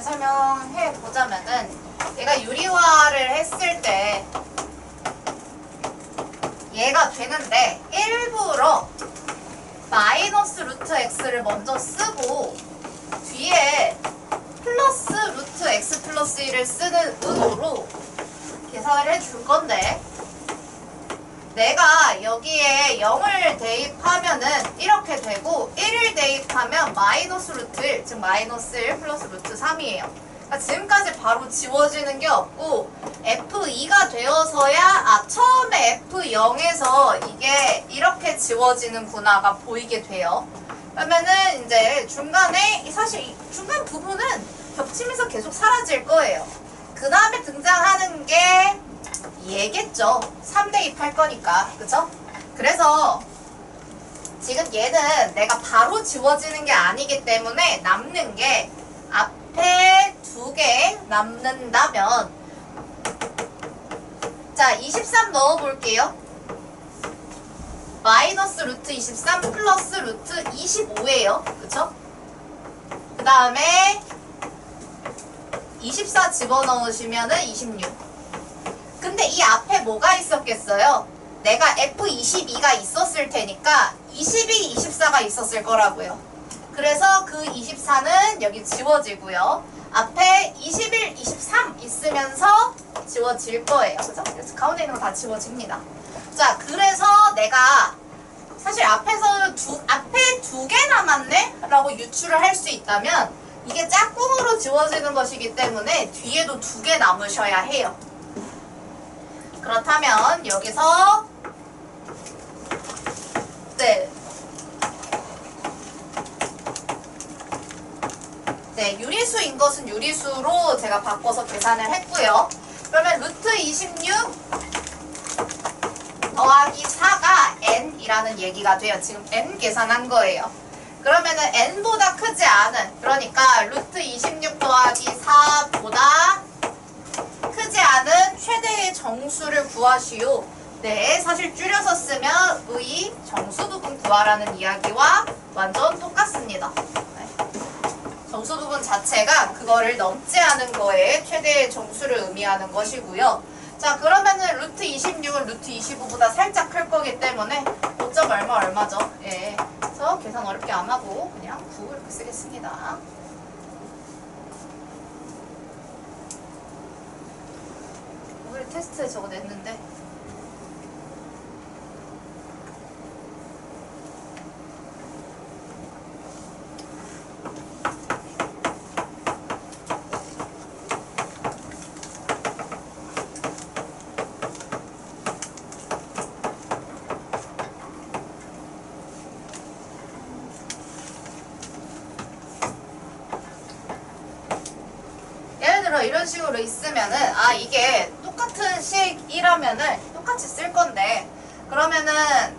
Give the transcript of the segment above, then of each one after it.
설명해 보자면은 얘가 유리화를 했을 때 얘가 되는데 일부러 마이너스 루트 x를 먼저 쓰고 뒤에 플러스 루트 x 플러스 1을 쓰는 의도로 계산을 해줄 건데 내가 여기에 0을 대입하면은 이렇게 되고 1을 대입하면 마이너스 루트 1, 즉 마이너스 1 플러스 루트 3이에요. 그러니까 지금까지 바로 지워지는 게 없고 F2가 되어서야 처음에 F0에서 이게 이렇게 지워지는구나가 보이게 돼요. 그러면은 이제 중간에 사실 이 중간 부분은 겹치면서 계속 사라질 거예요. 그 다음에 등장하는 게 얘겠죠. 3대입 할 거니까. 그죠? 그래서 지금 얘는 내가 바로 지워지는 게 아니기 때문에 남는 게 앞에 2개 남는다면 자 23 넣어볼게요. 마이너스 루트 23 플러스 루트 25예요. 그쵸? 그 다음에 24 집어넣으시면은 26. 근데 이 앞에 뭐가 있었겠어요? 내가 F22가 있었을 테니까 22, 24가 있었을 거라고요. 그래서 그 24는 여기 지워지고요. 앞에 21, 23 있으면서 지워질 거예요. 그죠? 그래서 가운데 있는 거 다 지워집니다. 자, 그래서 내가 사실 앞에 2개 남았네? 라고 유추를 할 수 있다면 이게 짝꿍으로 지워지는 것이기 때문에 뒤에도 2개 남으셔야 해요. 그렇다면 여기서 유리수인 것은 유리수로 제가 바꿔서 계산을 했고요. 그러면 루트 26 더하기 4가 n이라는 얘기가 돼요. 지금 n 계산한 거예요. 그러면은 n보다 크지 않은, 그러니까 루트 26 더하기 4보다 크지 않은 최대의 정수를 구하시오. 네, 사실 줄여서 쓰면 의 정수 부분 구하라는 이야기와 완전 똑같습니다. 네. 정수 부분 자체가 그거를 넘지 않은 거에 최대의 정수를 의미하는 것이고요. 자, 그러면은 루트 26은 루트 25보다 살짝 클 거기 때문에 5점 얼마죠? 예. 그래서 계산 어렵게 안 하고 그냥 9 이렇게 쓰겠습니다. 오늘 테스트에 저거 냈는데 이런 식으로 있으면은 이게 똑같은 식이라면은 똑같이 쓸 건데 그러면은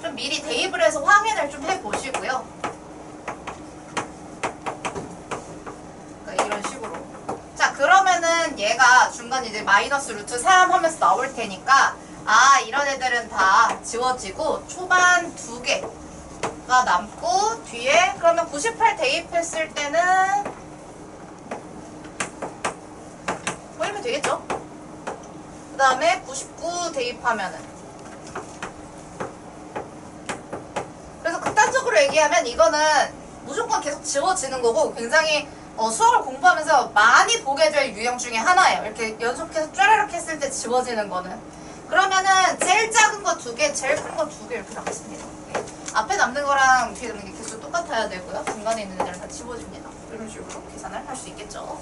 좀 미리 대입을 해서 확인을 좀 해보시고요. 그러니까 이런 식으로. 자, 그러면은 얘가 중간 이제 마이너스 루트 3 하면서 나올 테니까 이런 애들은 다 지워지고 초반 2개가 남고 뒤에 그러면 98 대입했을 때는 이러면 되겠죠? 그 다음에 99 대입하면은 그래서 극단적으로 얘기하면 이거는 무조건 계속 지워지는 거고 굉장히 수학을 공부하면서 많이 보게 될 유형 중에 하나예요. 이렇게 연속해서 쫘라락 했을 때 지워지는 거는. 그러면은 제일 작은 거 2개, 제일 큰 거 2개 이렇게 남습니다. 앞에 남는 거랑 뒤에 남는 게 개수 똑같아야 되고요. 중간에 있는 애들은 다 지워집니다. 이런 식으로 계산을 할 수 있겠죠.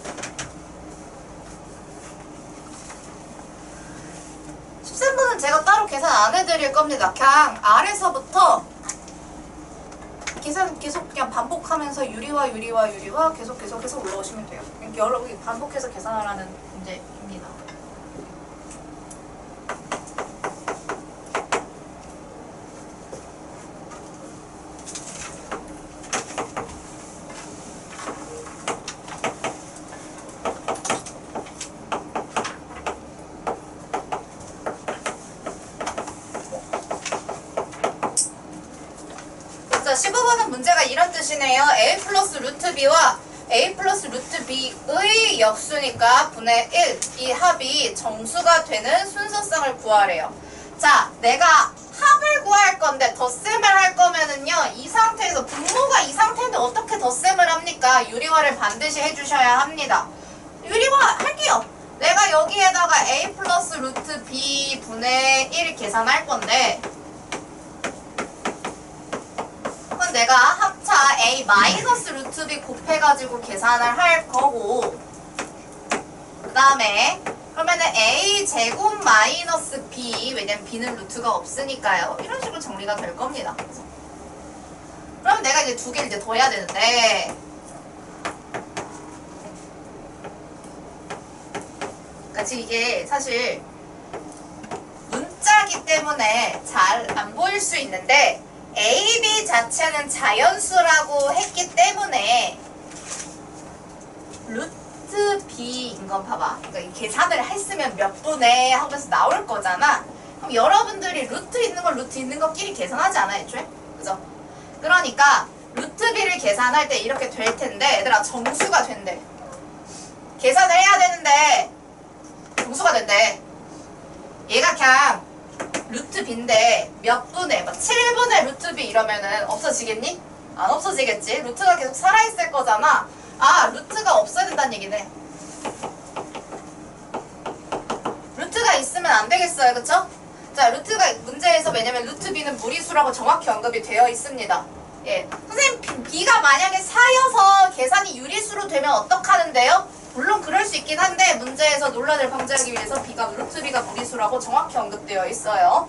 13번은 제가 따로 계산 안 해드릴 겁니다. 그냥 아래서부터 계산 계속 그냥 반복하면서 유리화 계속해서 올라오시면 돼요. 여러 개 반복해서 계산하라는 문제입니다. 자, 15번은 문제가 이런 뜻이네요. a 플러스 루트 b와 a 플러스 루트 b의 역수니까 분의 1. 이 합이 정수가 되는 순서쌍을 구하래요. 자, 내가 합을 구할 건데 덧셈을 할 거면은요, 이 상태에서 분모가 이 상태인데 어떻게 덧셈을 합니까? 유리화를 반드시 해주셔야 합니다. 유리화 할게요. 내가 여기에다가 a 플러스 루트 b 분의 1 계산할 건데, 그건 내가 합차 a 마이너스 루트 b 곱해가지고 계산을 할 거고, 그 다음에 그러면은 a 제곱 마이너스 b, 왜냐면 b는 루트가 없으니까요. 이런 식으로 정리가 될 겁니다. 그럼 내가 이제 두 개를 이제 더해야 되는데, 그러니까 지금 이게 사실 문자기 때문에 잘 안 보일 수 있는데, a, b 자체는 자연수라고 했기 때문에 루트 b인 건 봐봐. 그러니까 이 계산을 했으면 몇 분의 하면서 나올 거잖아. 그럼 여러분들이 루트 있는 걸 루트 있는 것끼리 계산하지 않아, 애초에? 그죠? 그러니까 루트 b를 계산할 때 이렇게 될 텐데, 얘들아 정수가 된대. 계산을 해야 되는데 정수가 된대. 얘가 그냥 루트 b인데 몇 분의, 막 7분의 루트 b 이러면은 없어지겠니? 안 없어지겠지. 루트가 계속 살아있을 거잖아. 아, 루트가 없어야 된다는 얘기네. 루트가 있으면 안 되겠어요, 그쵸? 자, 루트가 문제에서, 왜냐면 루트 b는 무리수라고 정확히 언급이 되어 있습니다. 예, 선생님 b가 만약에 4여서 계산이 유리수로 되면 어떡하는데요? 물론 그럴 수 있긴 한데, 문제에서 논란을 방지하기 위해서 루트 b가 무리수라고 정확히 언급되어 있어요.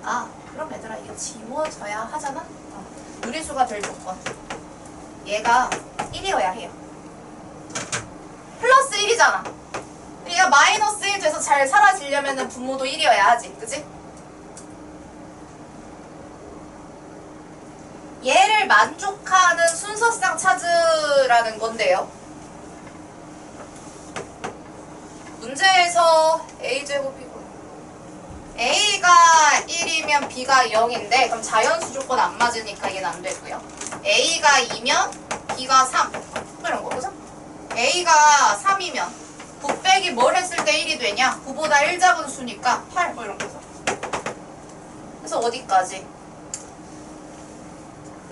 아, 그럼 얘들아 이게 지워져야 하잖아? 유리수가 될 조건, 얘가 1이어야 해요. 플러스 1이잖아. 얘가 마이너스 1 돼서 잘 사라지려면 분모도 1이어야 하지, 그치? 얘를 만족하는 순서쌍 찾으라는 건데요. 문제에서 a제곱이고, a가 1이면 b가 0인데 그럼 자연수 조건 안 맞으니까 얘는 안 되고요. a가 2면 b가 3 이런 거, 그죠? a가 3이면 9 빼기 뭘 했을 때 1이 되냐? 9보다 1 작은 수니까 8 뭐 이런 거죠. 그래서 어디까지?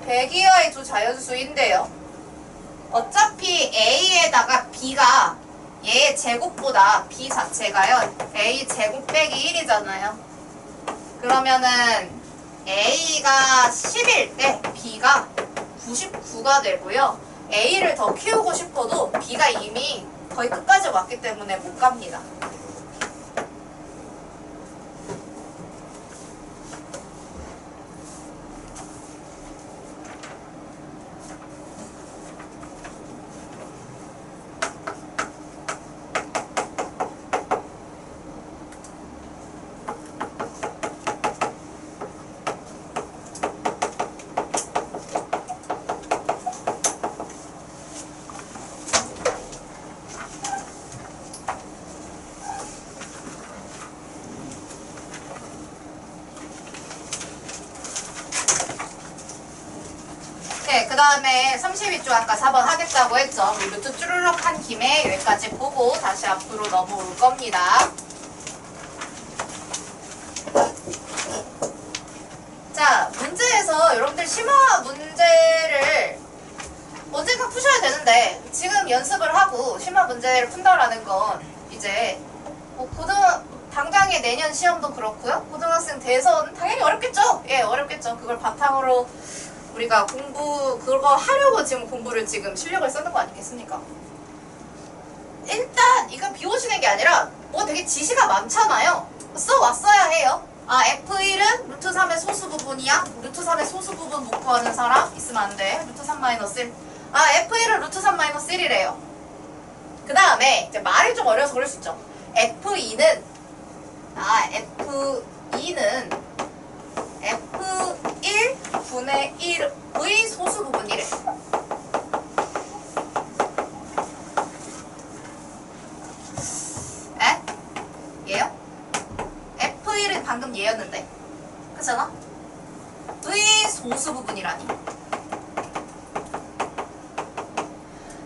100 이하의 두 자연수인데요. 어차피 a에다가 b가 얘의 제곱보다 b 자체가요, a 제곱 빼기 1이잖아요. 그러면은 a가 10일 때 b가 99가 되고요. a를 더 키우고 싶어도 b가 이미 거의 끝까지 왔기 때문에 못 갑니다. 네, 그 다음에 32조 아까 4번 하겠다고 했죠. 우리 루트 쭈르륵 한 김에 여기까지 보고 다시 앞으로 넘어올 겁니다. 자, 문제에서 여러분들 심화 문제를 언젠가 푸셔야 되는데, 지금 연습을 하고 심화 문제를 푼다라는 건 이제 뭐 당장의 내년 시험도 그렇고요. 고등학생 대선 당연히 어렵겠죠. 예, 어렵겠죠. 그걸 바탕으로 우리가 그거 하려고 지금 공부를, 지금 실력을 쓰는 거 아니겠습니까? 일단 이건 비워지는 게 아니라 뭐 되게 지시가 많잖아요. 써왔어야 해요. 아, F1은 루트 3의 소수 부분이야? 루트 3의 소수 부분 못 구하는 사람 있으면 안 돼. 루트 3 마이너스 1. 아, F1은 루트 3 마이너스 1이래요. 그 다음에 이제 말이 좀 어려서 그럴 수 있죠. F2는 F1 분의 1의 소수 부분이래. 에? 얘요? F1은 방금 얘였는데, 그렇잖아? 의 소수 부분이라니.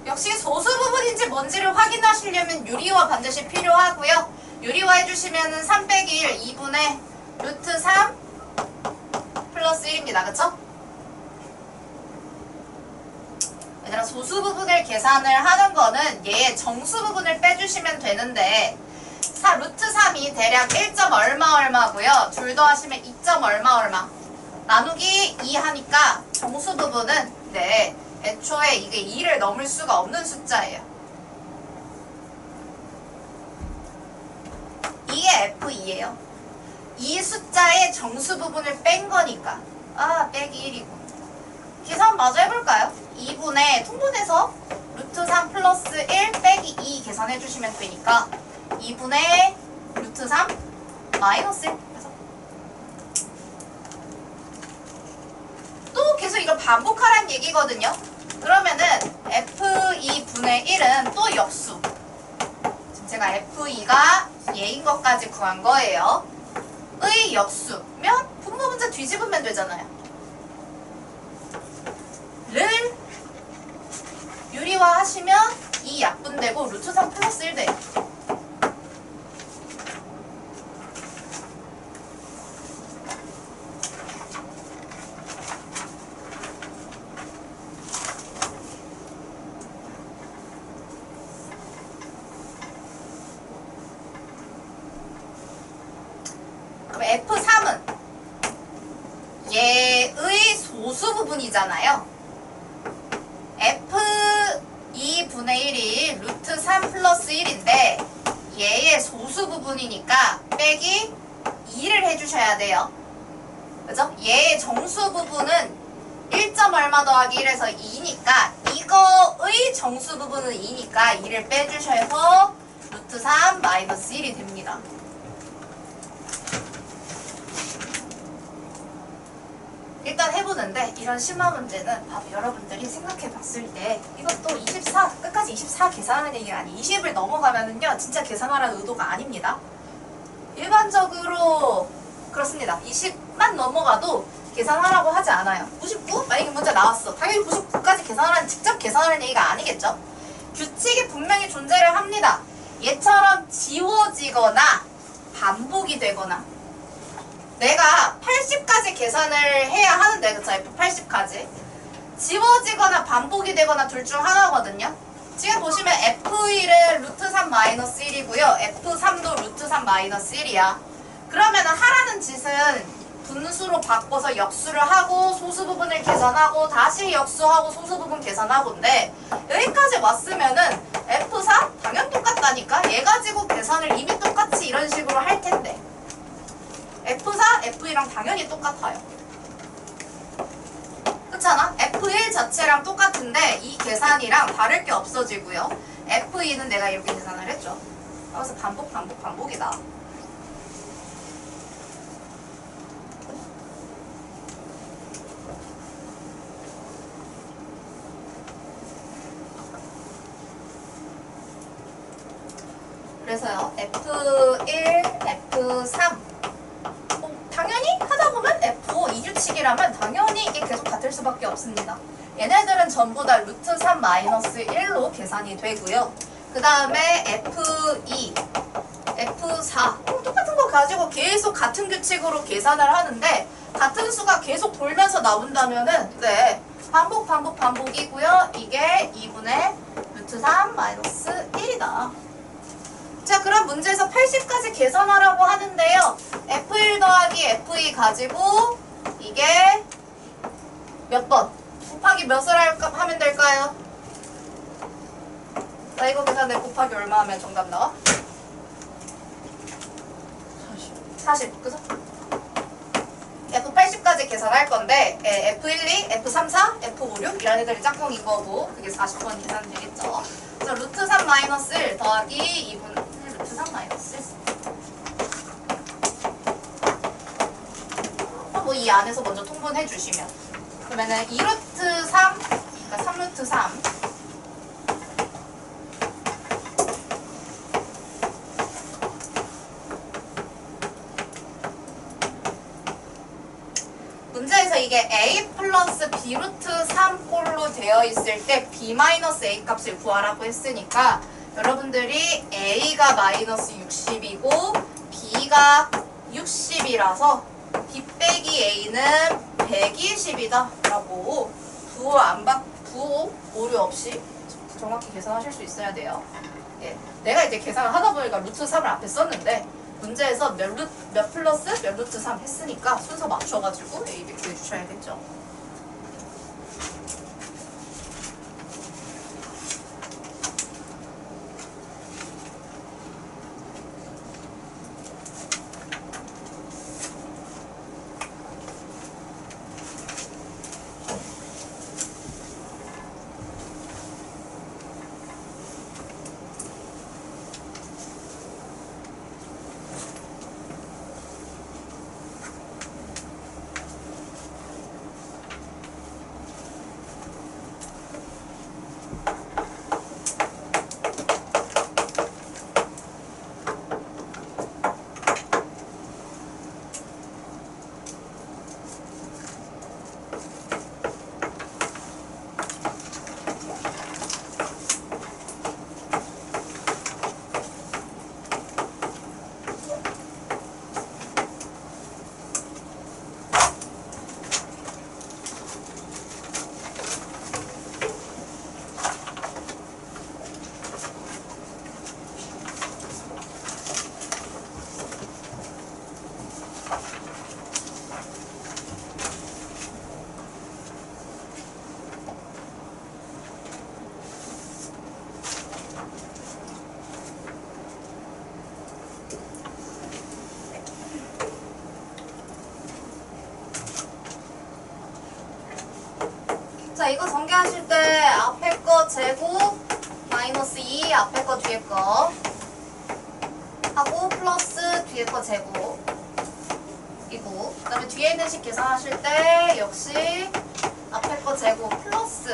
역시 소수 부분인지 뭔지를 확인하시려면 유리화 반드시 필요하고요. 유리화 해주시면은 3 빼기 1, 2분의 루트 3 플러스 1입니다. 그쵸? 얘들아, 소수 부분을 계산을 하는 거는 얘의 정수 부분을 빼주시면 되는데 루트 3이 대략 1. 얼마고요. 둘 더하시면 2. 얼마 나누기 2 하니까 정수 부분은 네, 애초에 이게 2를 넘을 수가 없는 숫자예요. 이게 F2예요. 이 숫자의 정수 부분을 뺀 거니까 빼기 1이고 계산 마저 해볼까요? 2분의 통분해서 루트 3 플러스 1 빼기 2 계산해 주시면 되니까 2분의 루트 3 마이너스 1 해서 또 계속 이걸 반복하라는 얘기거든요. 그러면은 F2분의 1은 또 역수. 지금 제가 F2가 얘인 것까지 구한 거예요. 의 역수면 분모 문제 뒤집으면 되잖아요. 를 유리화 하시면 이 약분되고 루트 3 플러스 1 돼요. 그럼 F3은 얘의 소수 부분이잖아요. F2분의 1이 루트 3 플러스 1인데 얘의 소수 부분이니까 빼기 2를 해주셔야 돼요. 그죠? 얘의 정수 부분은 1. 얼마 더하기 1에서 2니까 이거의 정수 부분은 2니까 2를 빼주셔서 루트 3 마이너스 1이 됩니다. 일단 해보는데 이런 심화 문제는 바로 여러분들이 생각해 봤을 때 이것도 24, 끝까지 24 계산하는 얘기가 아니 20을 넘어가면은요 진짜 계산하라는 의도가 아닙니다. 일반적으로 그렇습니다. 20만 넘어가도 계산하라고 하지 않아요. 99? 만약에 문제 나왔어. 당연히 99까지 계산하라는 직접 계산하는 얘기가 아니겠죠. 규칙이 분명히 존재를 합니다. 얘처럼 지워지거나 반복이 되거나 내가 80까지 계산을 해야 하는데 그쵸? F80까지 지워지거나 반복이 되거나 둘 중 하나거든요. 지금 보시면 F1은 루트 3 마이너스 1이고요. F3도 루트 3 마이너스 1이야. 그러면 하라는 짓은 분수로 바꿔서 역수를 하고 소수 부분을 계산하고 다시 역수하고 소수 부분 계산하고인데 여기까지 왔으면은 F4 당연 똑같다니까. 얘 가지고 계산을 이미 똑같이 이런 식으로 할 텐데 F4, F2랑 당연히 똑같아요. 그렇잖아? F1 자체랑 똑같은데 이 계산이랑 다를 게 없어지고요. F2는 내가 이렇게 계산을 했죠. 그래서 반복이다. 그래서요. F1, F3 당연히 하다 보면 F5 이규칙이라면 당연히 이게 계속 같을 수밖에 없습니다. 얘네들은 전부 다 루트 3 마이너스 1로 계산이 되고요. 그 다음에 F2, F4 똑같은 거 가지고 계속 같은 규칙으로 계산을 하는데 같은 수가 계속 돌면서 나온다면은 네 반복이고요. 이게 2분의 루트 3 마이너스 1이다. 자, 그럼 문제에서 80까지 계산하라고 하는데요. F1 더하기 F2 가지고 이게 몇 번? 곱하기 몇을 하면 될까요? 나 이거 계산해 곱하기 얼마 하면 정답 나와? 40, 그죠? F80까지 계산할 건데 F12, F34, F56 이런 애들이 짝꿍인 거고 그게 40번 계산 되겠죠? 그래서 루트 3 마이너스 1 더하기 2분 루트 3 마이너스 1 뭐 이 안에서 먼저 통분해 주시면 그러면은 2루트 3 그러니까 3루트 3 문제에서 이게 a 플러스 b 루트 3꼴로 되어 있을 때 b 마이너스 a 값을 구하라고 했으니까 여러분들이 a가 마이너스 60이고 b가 60이라서 b 빼기 a는 120이다 라고 부호 오류 없이 정확히 계산하실 수 있어야 돼요. 예, 내가 이제 계산을 하다 보니까 루트 3을 앞에 썼는데 문제에서 몇 플러스 몇 루트 3 했으니까 순서 맞춰가지고 A, B 구해주셔야겠죠. 자, 이거 전개하실 때 앞에 거 제곱 마이너스 2 앞에 거 뒤에 거 하고 플러스 뒤에 거 제곱 이고 그 다음에 뒤에 있는 식 계산하실 때 역시 앞에 거 제곱 플러스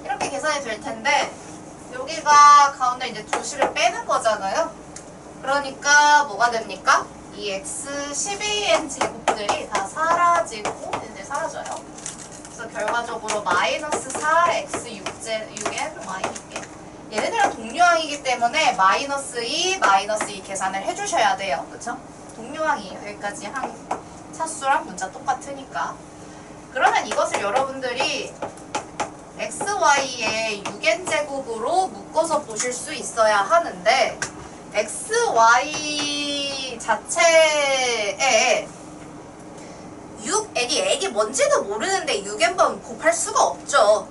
이렇게 계산이 될 텐데 여기가 가운데 이제 두 식을 빼는 거잖아요. 그러니까 뭐가 됩니까? 이 x 12n 제곱들이 다 사라지고 이제 사라져요. 그래서 결과적으로 마이너스 4 x 6n y 6n 얘네들은 동류항이기 때문에 마이너스 2 계산을 해주셔야 돼요. 그쵸? 동류항이에요. 여기까지 한 차수랑 문자 똑같으니까. 그러면 이것을 여러분들이 xy의 6n 제곱으로 묶어서 보실 수 있어야 하는데 xy 자체에 6n이 액이 뭔지도 모르는데 6n번 곱할 수가 없죠.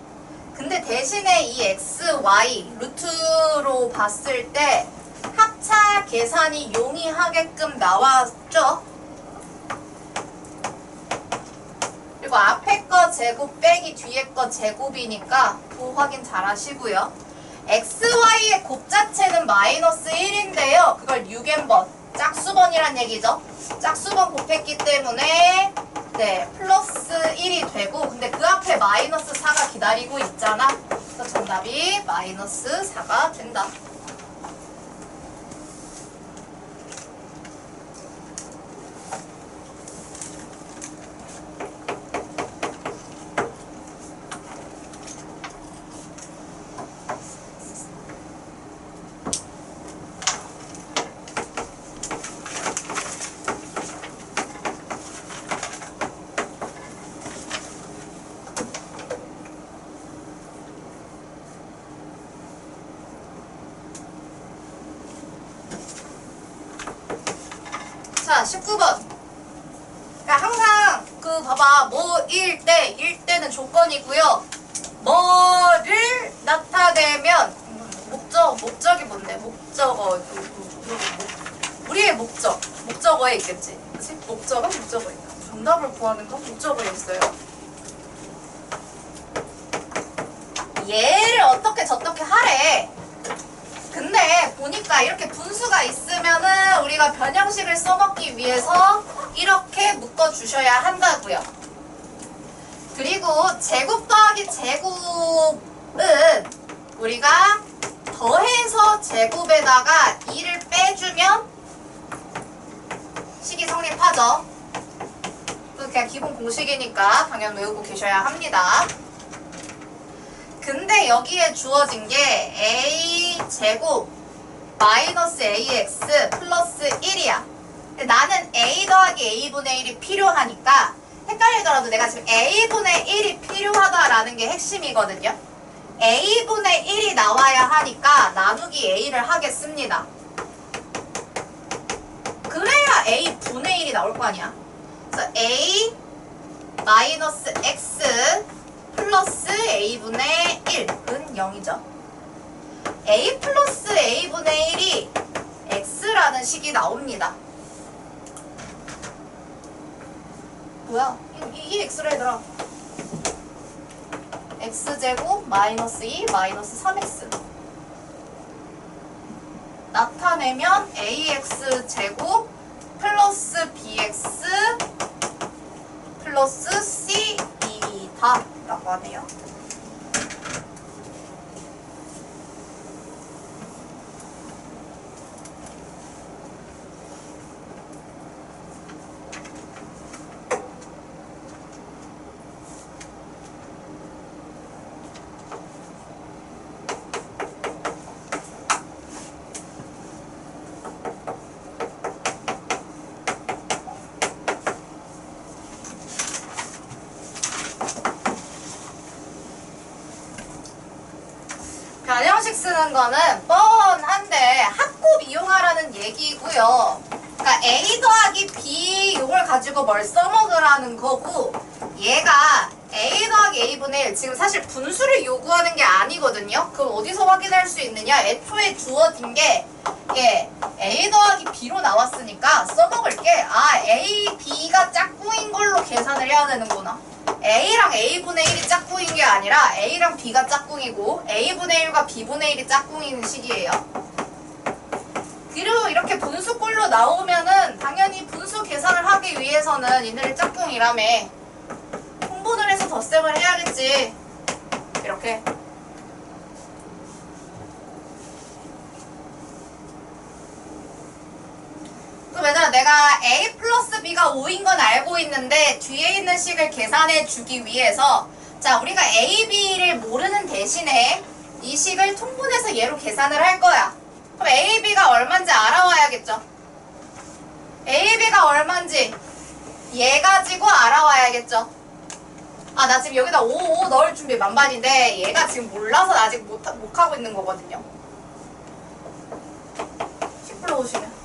근데 대신에 이 xy 루트로 봤을 때 합차 계산이 용이하게끔 나왔죠. 그리고 앞에 거 제곱 빼기 뒤에 거 제곱이니까 그 확인 잘 하시고요. xy의 곱 자체는 마이너스 1인데요. 그걸 6n번, 짝수번이란 얘기죠. 짝수번 곱했기 때문에 네, 플러스 1이 되고 근데 그 앞에 마이너스 4가 기다리고 있잖아. 그래서 정답이 마이너스 4가 된다. 자, 19번. 그러니까 항상 그 봐봐 뭐일 때는 조건이고요. 뭐를 나타내면 목적이 뭔데? 우리의 목적어에 있겠지. 그치? 목적은 목적어에 있다. 정답을 구하는 건 목적어에 있어요. 얘를 어떻게 저떻게 하래. 근데 보니까 이렇게 분수가 있으면은 우리가 변형식을 써먹기 위해서 이렇게 묶어주셔야 한다고요. 그리고 제곱 더하기 제곱은 우리가 더해서 제곱에다가 2를 빼주면 식이 성립하죠. 그냥 기본 공식이니까 당연 외우고 계셔야 합니다. 근데 여기에 주어진 게 a제곱 마이너스 ax 플러스 1이야. 나는 a 더하기 a분의 1이 필요하니까 헷갈리더라도 내가 지금 a분의 1이 필요하다라는 게 핵심이거든요. a분의 1이 나와야 하니까 나누기 a를 하겠습니다. 그래야 a분의 1이 나올 거 아니야. 그래서 a 마이너스 x 플러스 a분의 1은 0이죠. a 플러스 a분의 1이 x라는 식이 나옵니다. 뭐야? 이 x를 얘들아. x제곱 마이너스 2 마이너스 3x 나타내면 ax제곱 플러스 bx 플러스 c이다 라고 하네요. 변형식 쓰는 거는 뻔한데 합곱 이용하라는 얘기고요. 그러니까 a 더하기 b 이걸 가지고 뭘 써먹으라는 거고, 얘가 a 더하기 a분의 1 지금 사실 분수를 요구하는 게 아니거든요. 그럼 어디서 확인할 수 있느냐? 애초에 주어진 게 a 더하기 b로 나왔으니까 써먹을게. 아, a, b가 짝꿍인 걸로 계산을 해야 되는구나. a랑 a분의 1이 짝꿍인 게 아니라 a랑 b가 짝꿍이고 a분의 1과 b분의 1이 짝꿍인 식이에요. 그리고 이렇게 분수꼴로 나오면은 당연히 분수 계산을 하기 위해서는 얘네를 짝꿍이라며 통분을 해서 덧셈을 해야겠지. 이렇게. 그럼 얘들아, 내가 a 플러스 b가 5인 건 알고 있는데 뒤에 있는 식을 계산해 주기 위해서, 자, 우리가 a, b를 모르는 대신에 이 식을 통분해서 얘로 계산을 할 거야. 그럼 a, b가 얼마인지 알아와야겠죠. a, b가 얼마인지 얘 가지고 알아와야겠죠. 아, 나 지금 여기다 5 넣을 준비 만반인데 얘가 지금 몰라서 아직 못 하고 있는 거거든요. 10 불러오시면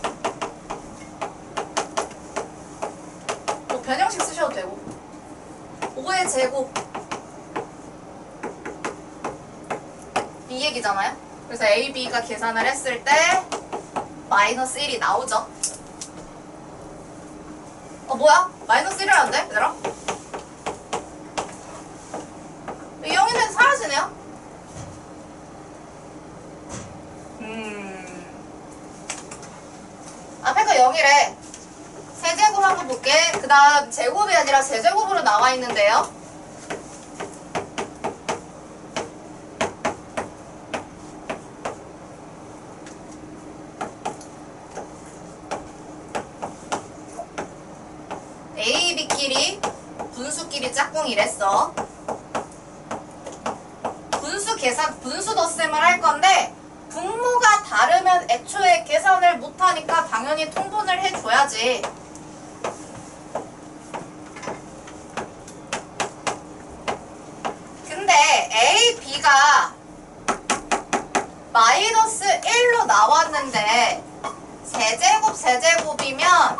뭐 변형식 쓰셔도 되고 5의 제곱 이 얘기잖아요. 그래서 a, b가 계산을 했을 때 마이너스 1이 나오죠. 뭐야? 마이너스 1이라는데? 얘들아? 0이면 사라지네요? 앞에 거 0이래. 세제곱 한번 볼게. 그 다음 제곱이 아니라 세제곱으로 나와 있는데요. A, B끼리 분수끼리 짝꿍이랬어. 분수 덧셈을 할 건데 분모가 다르면 애초에 계산을 못하니까 당연히 통분을 해줘야지. 근데 A, B가 마이너스 1로 나왔는데 세제곱이면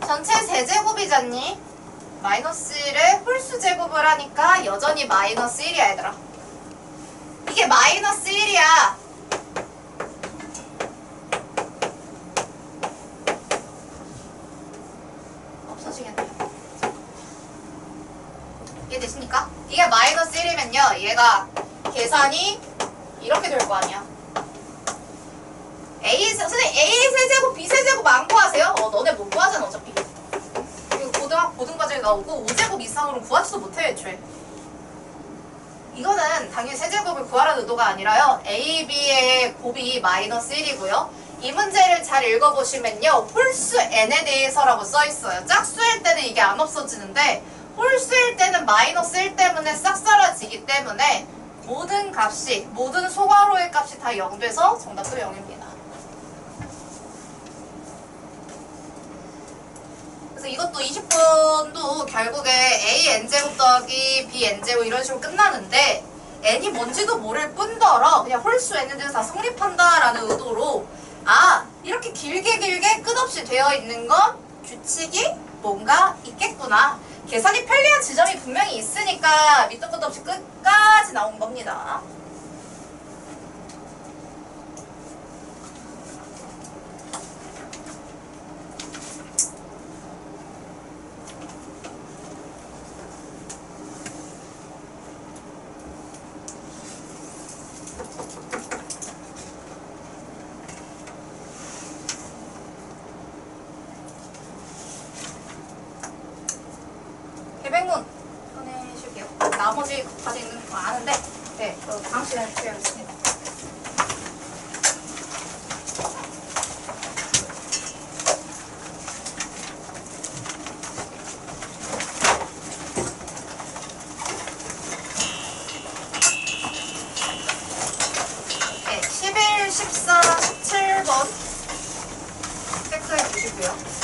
전체 세제곱이잖니? 마이너스 1에 홀수 제곱을 하니까 여전히 마이너스 1이야 얘들아. 이게 마이너스 1이야. 없어지겠네. 이해되십니까? 이게 마이너스 1이면요 얘가 계산이 이렇게 될 거 아니야. 선생님 A 세제곱 B 세제곱 안 구하세요? 너네 못 구하잖아 어차피. 이거 고등과제에 나오고 5제곱 이상으로 구하지도 못해 애초에. 이거는 당연히 세제곱을 구하라는 의도가 아니라요. A, B의 곱이 마이너스 1이고요. 이 문제를 잘 읽어보시면요. 홀수 n에 대해서라고 써있어요. 짝수일 때는 이게 안 없어지는데 홀수일 때는 마이너스 1 때문에 싹 사라지기 때문에 모든 값이, 모든 소괄호의 값이 다 0 돼서 정답도 0입니다. 그래서 이것도 20번도 결국에 a n제곱 더하기 b n제곱 이런 식으로 끝나는데 n이 뭔지도 모를 뿐더러 그냥 홀수 n에 대해서 다 성립한다라는 의도로 이렇게 길게 끝없이 되어 있는 건 규칙이 뭔가 있겠구나. 계산이 편리한 지점이 분명히 있으니까 밑도 끝도 없이 끝까지 나온 겁니다. 개백문 보내줄게요. 나머지 가지 있는 거 아는데 네, 다음 시간에 해야겠습니다. 네, 11, 14, 17번 체크해 주시고요.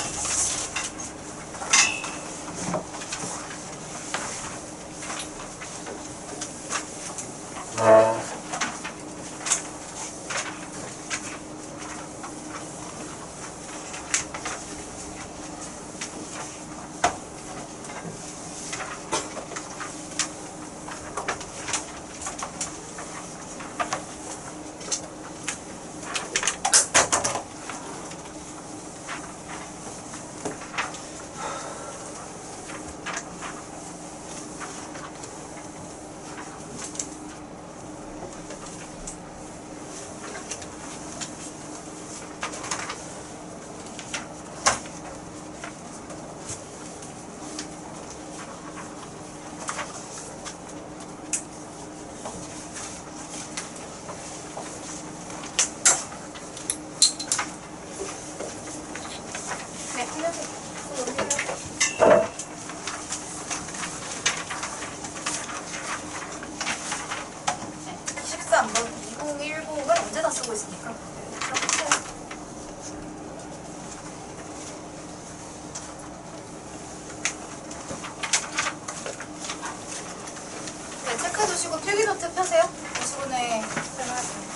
체크해주시고 필기노트 펴세요. 50분에 설명할게요.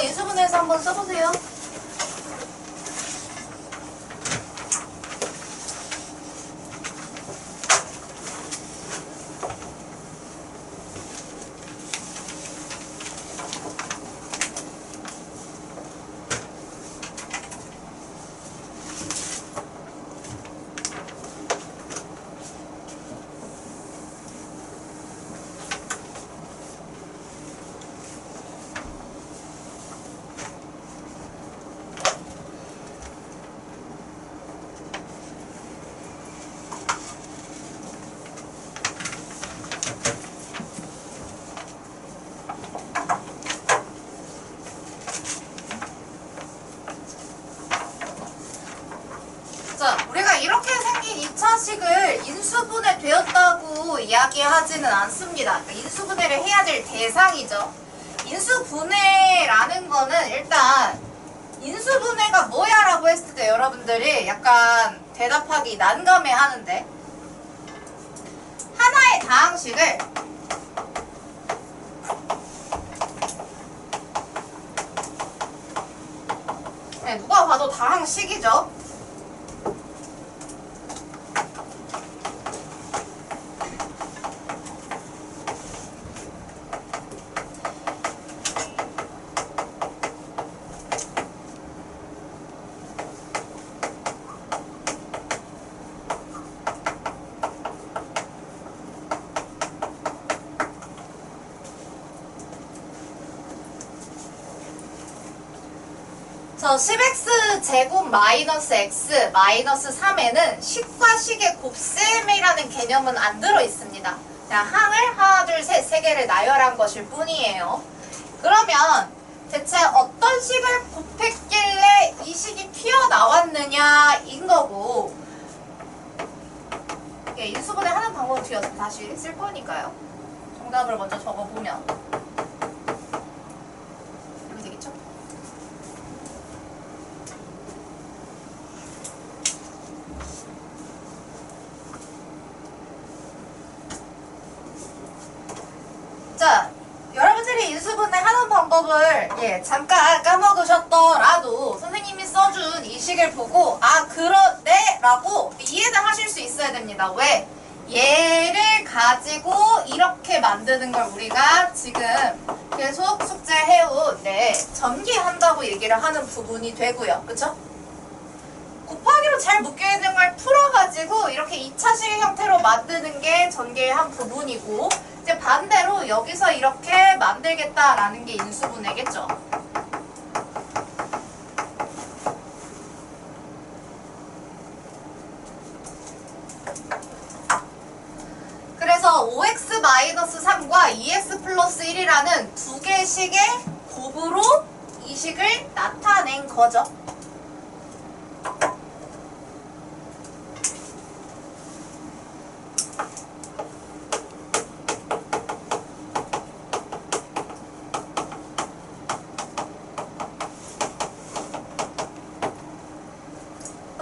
인수분해해서 한번 써보세요. 자, 우리가 이렇게 생긴 2차식을 인수분해 되었다고 이야기하지는 않습니다. 그러니까 인수분해를 해야 될 대상이죠. 인수분해라는 거는 일단 인수분해가 뭐야 라고 했을 때 여러분들이 약간 대답하기 난감해 하는데 하나의 다항식을 누가 봐도 다항식이죠. 저 10x 제곱 마이너스 x 마이너스 3에는 식과 식의 곱셈이라는 개념은 안 들어 있습니다. 그냥 항을 하나, 둘, 셋, 세 개를 나열한 것일 뿐이에요. 그러면 대체 어떤 식을 곱했길래 이 식이 튀어나왔느냐인 거고, 인수분해 하는 방법을 뒤에서 다시 쓸 거니까요. 정답을 먼저 적어보면 이렇게 되겠죠? 자, 여러분들이 인수분해 하는 방법을 잠깐 까먹으셨더라도 선생님이 써준 이 식을 보고 아 그러네 라고 이해는 하실 수 있어야 됩니다. 왜? 얘를 가지고 이렇게 만드는 걸 우리가 지금 계속 숙제해온 전개한다고 얘기를 하는 부분이 되고요. 그쵸? 곱하기로 잘 묶여있는 걸 풀어가지고 이렇게 2차식 형태로 만드는 게 전개의 한 부분이고, 이제 반대로 여기서 이렇게 만들겠다라는 게 인수분해겠죠. 그래서 5x-3과 2x 플러스 1이라는 두 개의 식의 곱으로 이 식을 나타낸 거죠.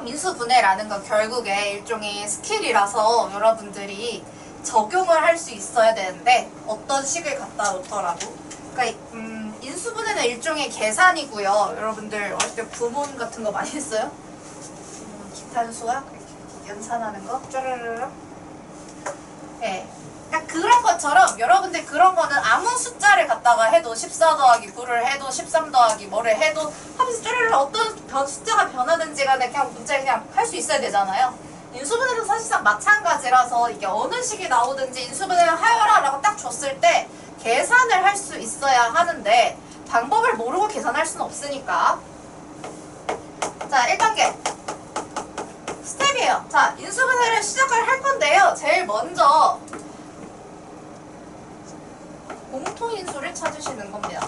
인수분해라는 건 결국에 일종의 스킬이라서 여러분들이 적용을 할 수 있어야 되는데 어떤 식을 갖다 놓더라도, 그러니까 인수분해는 일종의 계산이고요. 여러분들 어릴 때 구문 같은 거 많이 했어요? 기탄 수학 연산하는 거 쭈르르르. 네. 그러니까 그런 것처럼 여러분들 그런 거는 아무 숫자를 갖다가 해도 14 더하기 9를 해도 13 더하기 뭐를 해도 하면서 쭈르르 어떤 숫자가 변하든지 간에 그냥 문제 그냥 할 수 있어야 되잖아요. 인수분해도 사실상 마찬가지라서 이게 어느 식이 나오든지 인수분해를 하여라 라고 딱 줬을 때 계산을 할 수 있어야 하는데 방법을 모르고 계산할 수는 없으니까. 자, 1단계 스텝이에요. 자, 인수분해를 시작을 할 건데요. 제일 먼저 공통인수를 찾으시는 겁니다.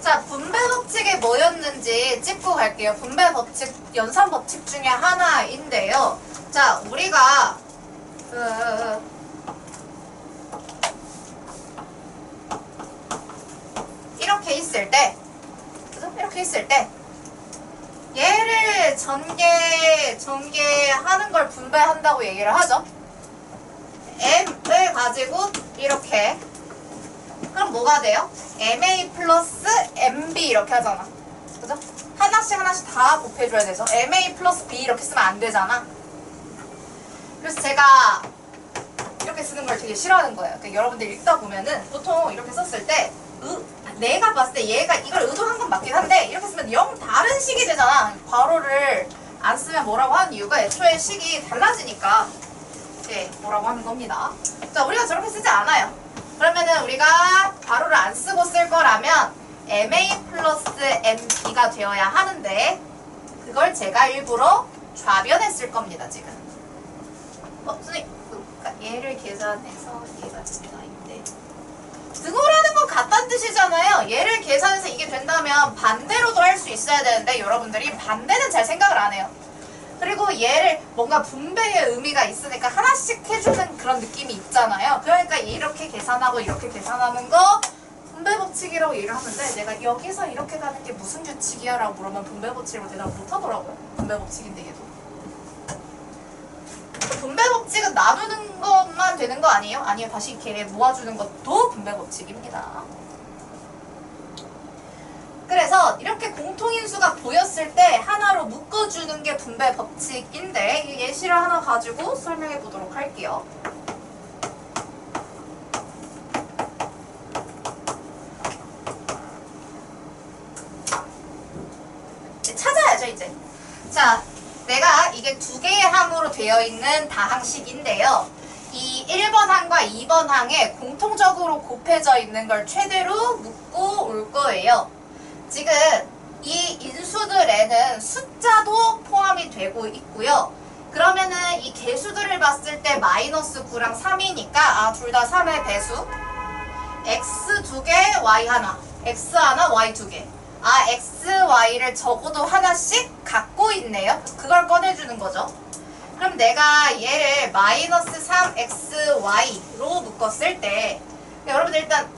자, 분배 법칙이 뭐였는지 짚고 갈게요. 분배 법칙, 연산 법칙 중에 하나인데요. 자, 우리가 이렇게 있을 때, 그죠? 이렇게 있을 때 얘를 전개하는 걸 분배한다고 얘기를 하죠. m을 가지고 이렇게, 그럼 뭐가 돼요? ma 플러스 mb 이렇게 하잖아. 그죠? 하나씩 다 곱해줘야 되죠. ma 플러스 b 이렇게 쓰면 안 되잖아. 그래서 제가 이렇게 쓰는 걸 되게 싫어하는 거예요. 그러니까 여러분들 읽다 보면은 보통 이렇게 썼을 때 내가 봤을 때 얘가 이걸 의도한 건 맞긴 한데 이렇게 쓰면 영 다른 식이 되잖아. 괄호를 안 쓰면 뭐라고 하는 이유가 애초에 식이 달라지니까 뭐라고 하는 겁니다. 자, 우리가 저렇게 쓰지 않아요. 그러면은 우리가 괄호를 안 쓰고 쓸 거라면 ma 플러스 mb가 되어야 하는데 그걸 제가 일부러 좌변에 쓸 겁니다, 지금. 선생님, 그러니까 얘를 계산해서 얘가 된다인데 그거라는 건 같다는 뜻이잖아요. 얘를 계산해서 이게 된다면 반대로도 할 수 있어야 되는데 여러분들이 반대는 잘 생각을 안 해요. 그리고 얘를 뭔가 분배의 의미가 있으니까 하나씩 해주는 그런 느낌이 있잖아요. 그러니까 이렇게 계산하고 이렇게 계산하는 거 분배 법칙이라고 얘기를 하는데 내가 여기서 이렇게 가는 게 무슨 규칙이야? 라고 물으면 분배 법칙이라고 대답을 못하더라고요. 분배 법칙인데 얘도. 분배 법칙은 나누는 것만 되는 거 아니에요? 아니요. 다시 이렇게 모아주는 것도 분배 법칙입니다. 그래서 이렇게 공통인수가 보였을 때 하나로 묶어주는 게 분배 법칙인데 이 예시를 하나 가지고 설명해 보도록 할게요. 찾아야죠 이제. 자, 내가 이게 두 개의 항으로 되어 있는 다항식인데요. 이 1번 항과 2번 항에 공통적으로 곱해져 있는 걸 최대로 묶고 올 거예요. 지금 이 인수들에는 숫자도 포함이 되고 있고요. 그러면은 이 개수들을 봤을 때 마이너스 9랑 3이니까 둘 다 3의 배수. x 2개, y 하나. x 하나, y 2개. x, y를 적어도 하나씩 갖고 있네요. 그걸 꺼내주는 거죠. 그럼 내가 얘를 마이너스 3xy로 묶었을 때 여러분들 일단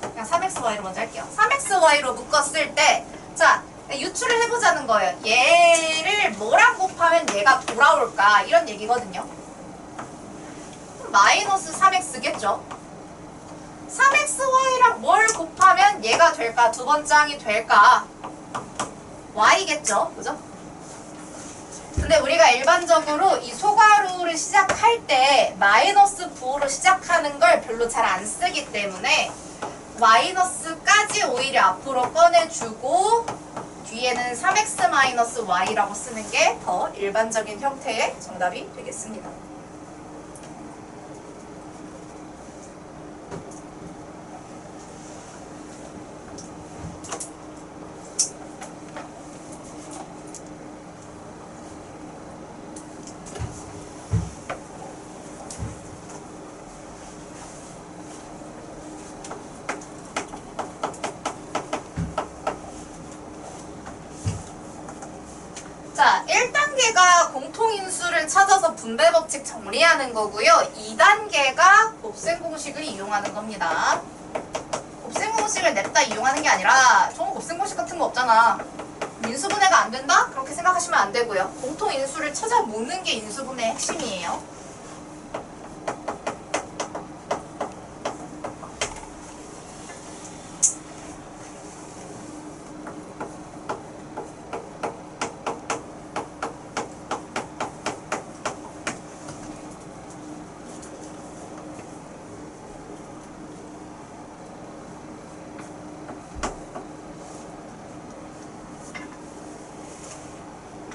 그냥 3xy로 먼저 할게요. 3xy로 묶었을 때 자, 유추를 해보자는 거예요. 얘를 뭐랑 곱하면 얘가 돌아올까? 이런 얘기거든요. 마이너스 3x겠죠? 3xy랑 뭘 곱하면 얘가 될까? 두 번째 항이 될까? y겠죠? 그죠? 근데 우리가 일반적으로 이 소괄호를 시작할 때 마이너스 부호로 시작하는 걸 별로 잘 안 쓰기 때문에 마이너스까지 오히려 앞으로 꺼내주고 뒤에는 3x-y라고 쓰는 게 더 일반적인 형태의 정답이 되겠습니다. 자, 1단계가 공통인수를 찾아서 분배 법칙 정리하는 거고요. 2단계가 곱셈 공식을 이용하는 겁니다. 곱셈 공식을 냅다 이용하는 게 아니라 저거 곱셈 공식 같은 거 없잖아. 인수분해가 안 된다? 그렇게 생각하시면 안 되고요. 공통인수를 찾아 모으는 게 인수분해의 핵심이에요.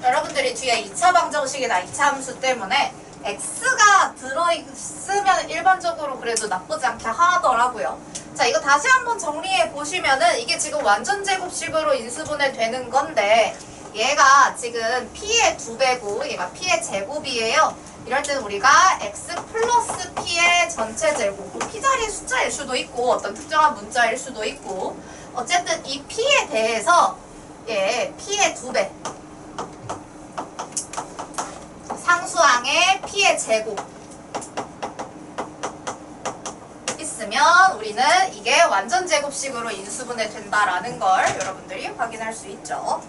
여러분들이 뒤에 2차 방정식이나 2차 함수 때문에 x가 들어있으면 일반적으로 그래도 나쁘지 않게 하더라고요. 자, 이거 다시 한번 정리해 보시면은 이게 지금 완전 제곱식으로 인수분해 되는 건데 얘가 지금 p의 2배고 얘가 p의 제곱이에요. 이럴 때는 우리가 x 플러스 p의 전체 제곱, p자리의 숫자일 수도 있고 어떤 특정한 문자일 수도 있고 어쨌든 이 p에 대해서 p의 2배 상수항의 p의 제곱 있으면 우리는 이게 완전 제곱식으로 인수분해 된다라는 걸 여러분들이 확인할 수 있죠.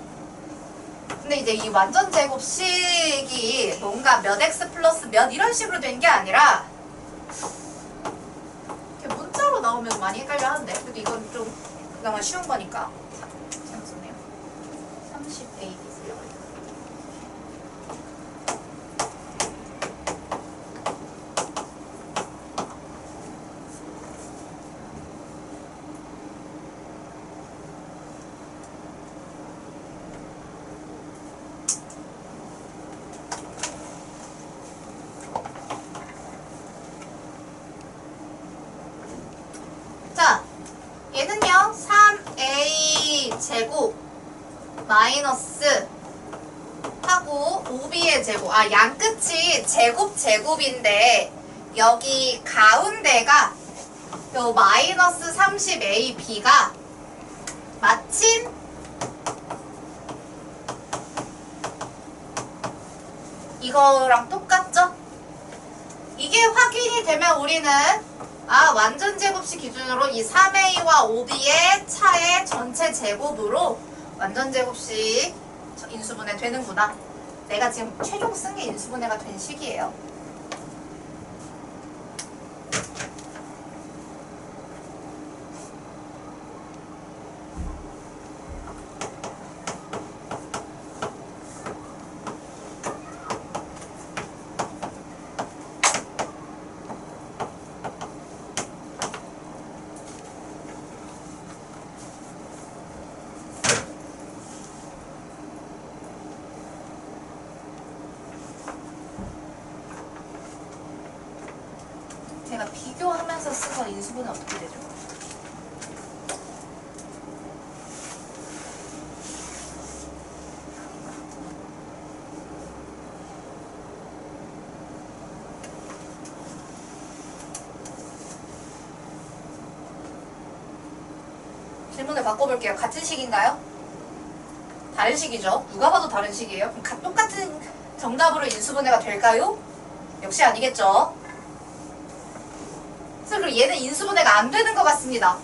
근데 이제 이 완전 제곱식이 뭔가 몇 x 플러스 몇 이런 식으로 된 게 아니라 이렇게 문자로 나오면 많이 헷갈려 하는데 그래도 이건 좀 그나마 쉬운 거니까 잘못 썼네요. 30a 얘는요 3a 제곱 마이너스 하고 5b의 제곱 양끝이 제곱인데 여기 가운데가 요 마이너스 30ab가 마침 이거랑 똑같죠? 이게 확인이 되면 우리는 완전 제곱식 기준으로 이 3a와 5b의 차의 전체 제곱으로 완전 제곱식 인수분해 되는구나. 내가 지금 최종 쓴 게 인수분해가 된 식이에요. 제가 비교하면서 쓰던 인수분해 어떻게 되죠? 질문을 바꿔볼게요. 같은 식인가요? 다른 식이죠. 누가 봐도 다른 식이에요. 그럼 똑같은 정답으로 인수분해가 될까요? 역시 아니겠죠. 그리고 얘는 인수분해가 안 되는 것 같습니다.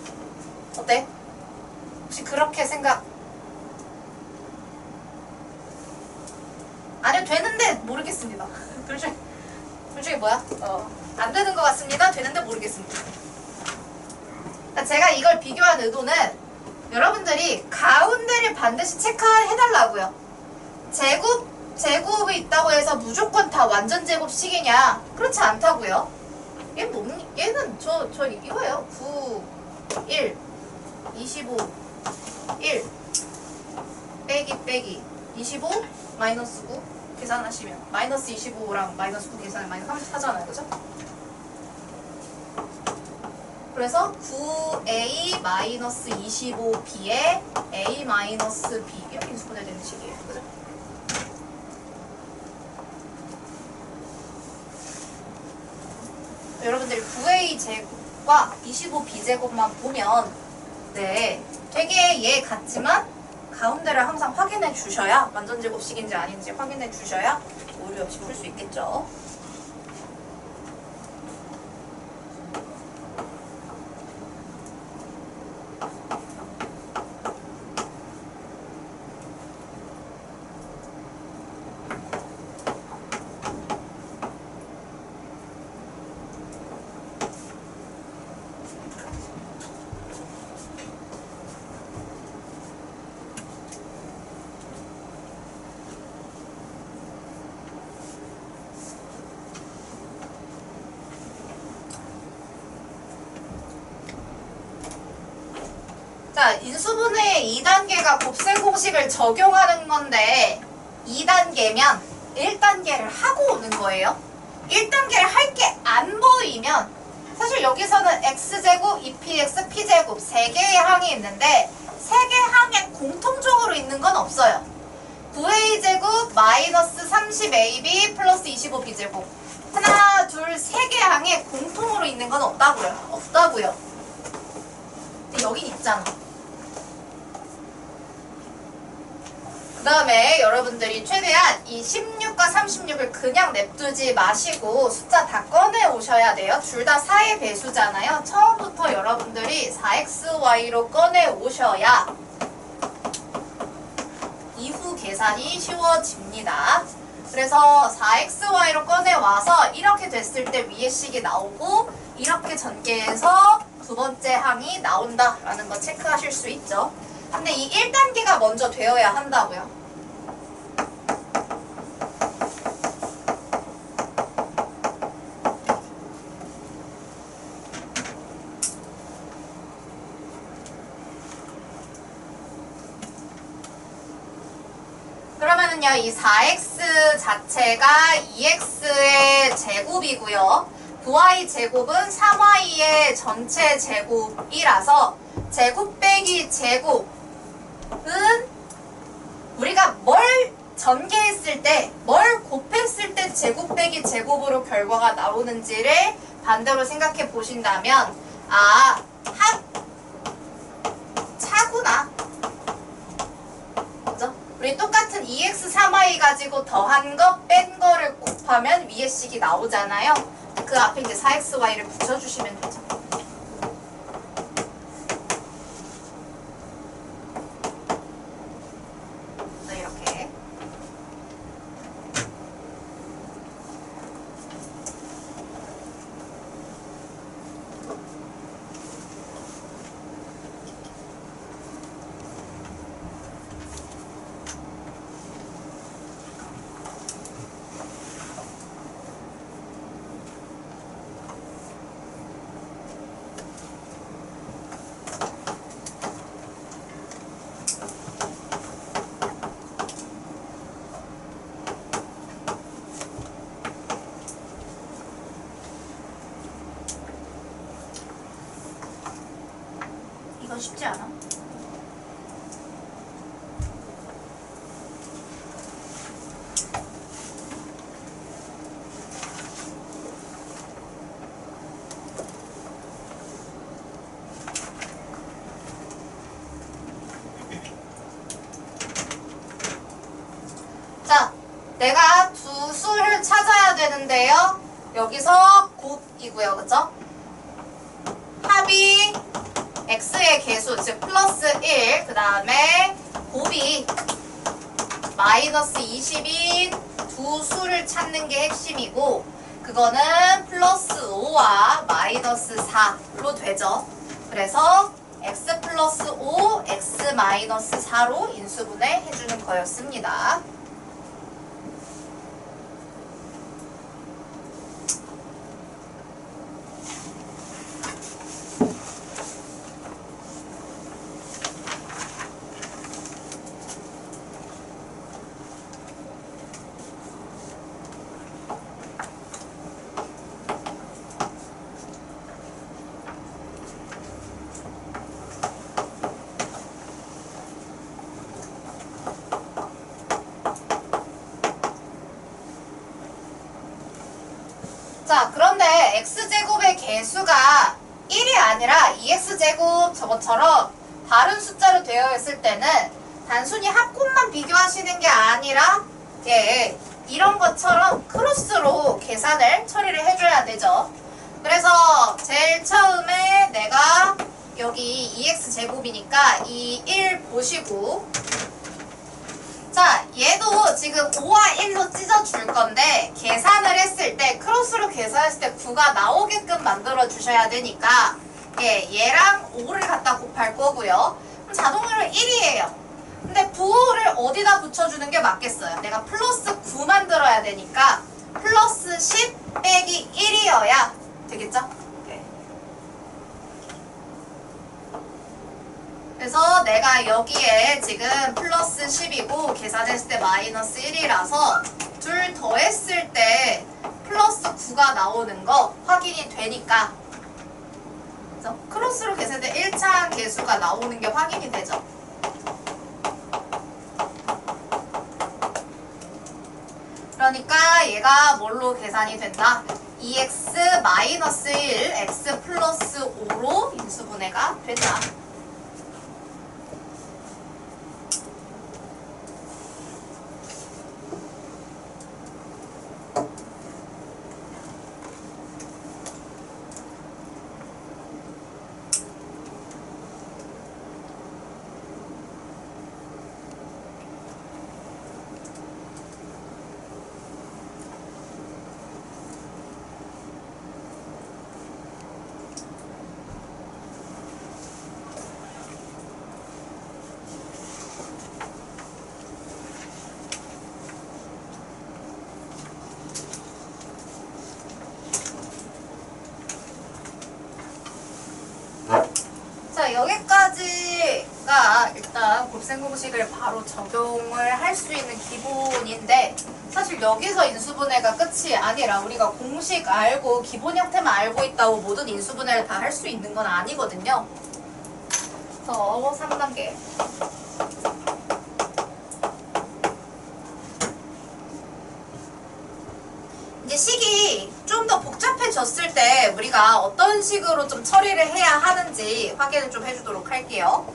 어때? 혹시 그렇게 생각? 아니요, 되는데 모르겠습니다. 둘 중에 뭐야? 안 되는 것 같습니다. 되는데 모르겠습니다. 그러니까 제가 이걸 비교한 의도는 여러분들이 가운데를 반드시 체크해달라고요. 제곱이 있다고 해서 무조건 다 완전 제곱식이냐? 그렇지 않다고요. 얘는 저 이거예요. 9, 1, 25, 1 빼기 25 마이너스 9 계산하시면 마이너스 25랑 마이너스 9 계산하면 마이너스 34잖아요. 그죠? 그래서 9a 마이너스 25b에 a 마이너스 b 이렇게 인수분해 되는 식이에요. 그죠? 여러분들이 9a 제곱과 25b 제곱만 보면 네 되게 얘 같지만 가운데를 항상 확인해 주셔야 완전 제곱식인지 아닌지 확인해 주셔야 오류 없이 풀 수 있겠죠. 자, 인수분해의 2단계가 곱셈 공식을 적용하는 건데 2단계면 1단계를 하고 오는 거예요. 1단계를 할 게 안 보이면 사실 여기서는 x제곱, 2px, p제곱 3개의 항이 있는데 3개의 항에 공통적으로 있는 건 없어요. 9a제곱 마이너스 30ab 플러스 25b제곱 하나, 둘, 3개의 항에 공통으로 있는 건 없다고요. 근데 여긴 있잖아. 그 다음에 여러분들이 최대한 이 16과 36을 그냥 냅두지 마시고 숫자 다 꺼내 오셔야 돼요. 둘 다 4의 배수잖아요. 처음부터 여러분들이 4xy로 꺼내 오셔야 이후 계산이 쉬워집니다. 그래서 4xy로 꺼내와서 이렇게 됐을 때 위의 식이 나오고 이렇게 전개해서 두 번째 항이 나온다라는 거 체크하실 수 있죠. 근데 이 1단계가 먼저 되어야 한다고요. 그러면은요, 이 4x 자체가 2x의 제곱이고요. 9y 제곱은 3y의 전체 제곱이라서 제곱 빼기 제곱은 우리가 뭘 전개했을 때, 뭘 곱했을 때 제곱 빼기 제곱으로 결과가 나오는지를 반대로 생각해 보신다면 차구나. 그죠? 우리 똑같은 2x 3y 가지고 더한 거 뺀 거를 곱하면 위의 식이 나오잖아요. 그 앞에 이제 4xy를 붙여주시면 되죠. 자, 내가 두 수를 찾아야 되는데요. 여기서 곱이고요. 그쵸? 합이 x의 개수, 즉 플러스 1, 그 다음에 곱이 마이너스 20인 두 수를 찾는 게 핵심이고, 그거는 플러스 5와 마이너스 4로 되죠. 그래서 x 플러스 5, x 마이너스 4로 인수분해 해주는 거였습니다. 자, 그런데 x제곱의 개수가 1이 아니라 2x제곱 저것처럼 다른 숫자로 되어 있을 때는 단순히 합곱만 비교하시는 게 아니라 이런 것처럼 크로스로 계산을 처리를 해줘야 되죠. 그래서 제일 처음에 내가 여기 2x제곱이니까 이 1 보시고, 자, 얘도 지금 5와 1로 찢어줄 건데 계산을 했을 때 크로스로 계산했을 때 9가 나오게끔 만들어 주셔야 되니까 얘랑 5를 갖다 곱할 거고요. 그럼 자동으로 1이에요. 근데 9를 어디다 붙여주는 게 맞겠어요? 내가 플러스 9 만들어야 되니까 플러스 10 빼기 1이어야 되겠죠? 그래서 내가 여기에 지금 플러스 10이고 계산했을 때 마이너스 1이라서 둘 더했을 때 플러스 9가 나오는 거 확인이 되니까, 그래서 크로스로 계산할 때 1차 개수가 나오는 게 확인이 되죠. 그러니까 얘가 뭘로 계산이 된다? 2x 마이너스 1, x 플러스 5로 인수분해가 된다. 자, 여기까지가 일단 곱셈 공식을 바로 적용을 할 수 있는 기본인데, 사실 여기서 인수분해가 끝이 아니라 우리가 공식 알고 기본 형태만 알고 있다고 모든 인수분해를 다 할 수 있는 건 아니거든요. 그래서 3단계. 이제 식이 좀 더 복잡해졌을 때 우리가 어떤 식으로 좀 처리를 해야 하는지 확인을 좀 해주도록 할게요.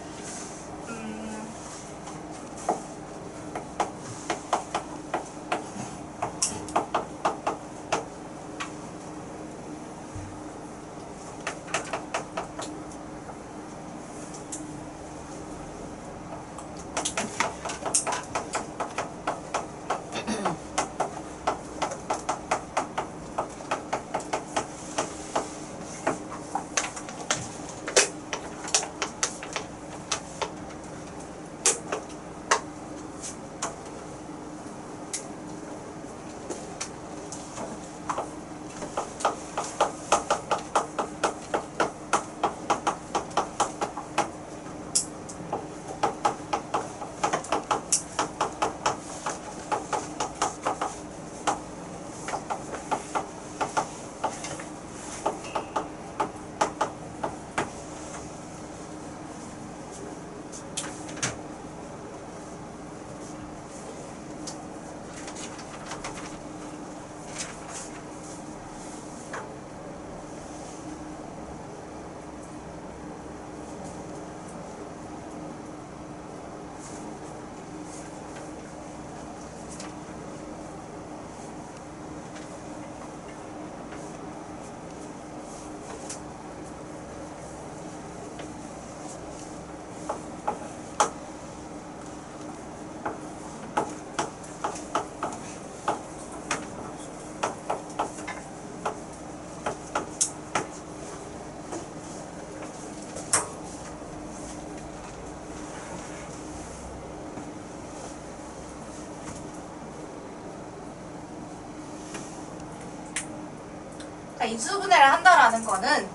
인수분해를 한다라는 거는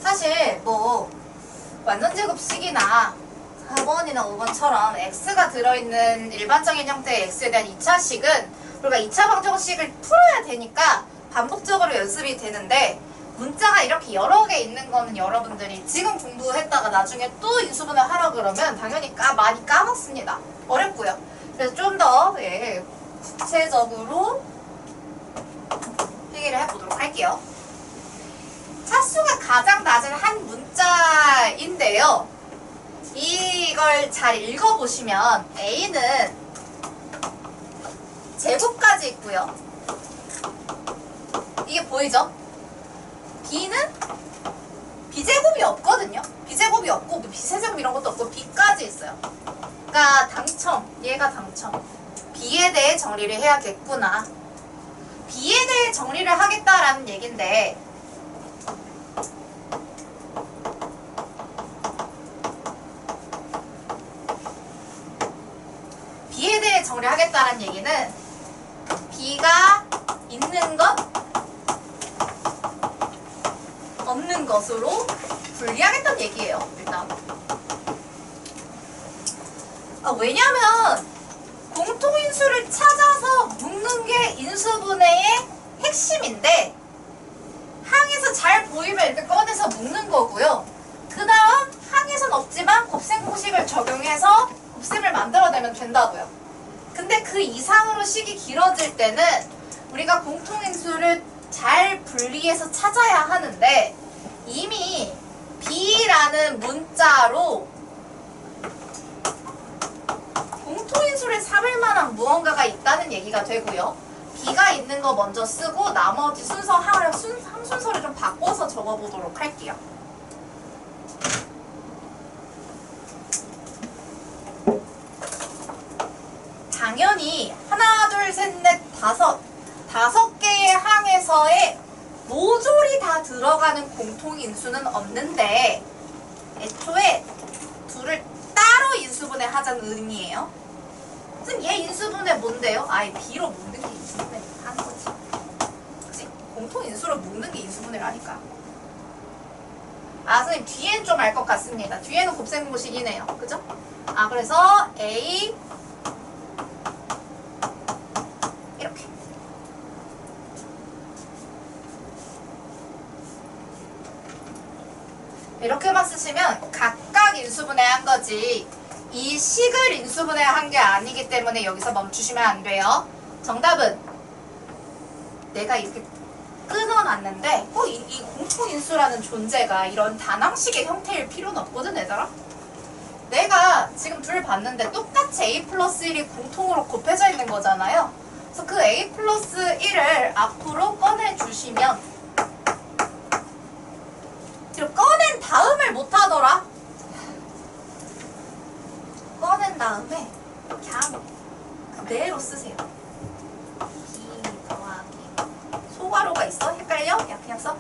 사실 뭐 완전제곱식이나 4번이나 5번처럼 x가 들어있는 일반적인 형태의 x에 대한 2차식은 우리가 2차 방정식을 풀어야 되니까 반복적으로 연습이 되는데, 문자가 이렇게 여러 개 있는 거는 여러분들이 지금 공부했다가 나중에 또 인수분해 하라 그러면 당연히 많이 까먹습니다. 어렵고요. 그래서 좀 더 구체적으로 얘기를 해보도록 할게요. 차수가 가장 낮은 한 문자인데요. 이걸 잘 읽어보시면 A는 제곱까지 있고요. 이게 보이죠? B는 B제곱이 없거든요. B제곱이 없고 B세제곱 이런 것도 없고 B까지 있어요. 그러니까 당첨, 얘가 당첨. B에 대해 정리를 해야겠구나. B에 대해 정리를 하겠다라는 얘긴데, B에 대해 정리를 하겠다는 얘기는 B가 있는 것, 없는 것으로 분리하겠다는 얘기예요. 일단 왜냐면 공통인수를 찾아서 묶는 게 인수분해의 핵심인데, 항에서 잘 보이면 이렇게 꺼내서 묶는 거고요. 그 다음 항에선 없지만 곱셈 공식을 적용해서 곱셈을 만들어내면 된다고요. 근데 그 이상으로 식이 길어질 때는 우리가 공통인수를 잘 분리해서 찾아야 하는데, 이미 B라는 문자로 공통인수를 삼을 만한 무언가가 있다는 얘기가 되고요. B가 있는 거 먼저 쓰고 나머지 순서 함순서를 좀 바꿔서 적어보도록 할게요. 당연히 하나, 둘, 셋, 넷, 다섯 개의 항에서의 모조리 다 들어가는 공통인수는 없는데, 애초에 둘을 따로 인수분해 하자는 의미예요. 선생님, 얘 인수분해 뭔데요? 아예 B로 묶는 게 인수분해 하는 거지. 그치? 공통인수로 묶는 게 인수분해라니까. 선생님, 뒤엔 좀 알 것 같습니다. 뒤에는 곱셈 공식이네요. 그죠? 그래서 A 이렇게만 쓰시면 각각 인수분해한 거지, 이 식을 인수분해한 게 아니기 때문에 여기서 멈추시면 안 돼요. 정답은 내가 이렇게 끊어놨는데 이 공통인수라는 존재가 이런 단항식의 형태일 필요는 없거든, 얘들아. 내가 지금 둘 봤는데 똑같이 A 플러스 1이 공통으로 곱해져 있는 거잖아요. 그래서 그 A 플러스 1을 앞으로 꺼내주시면, 꺼낸 다음을 못하더라. 꺼낸 다음에 그냥 그대로 쓰세요. B 더하기 소괄호가 있어? 헷갈려? 야, 그냥 써.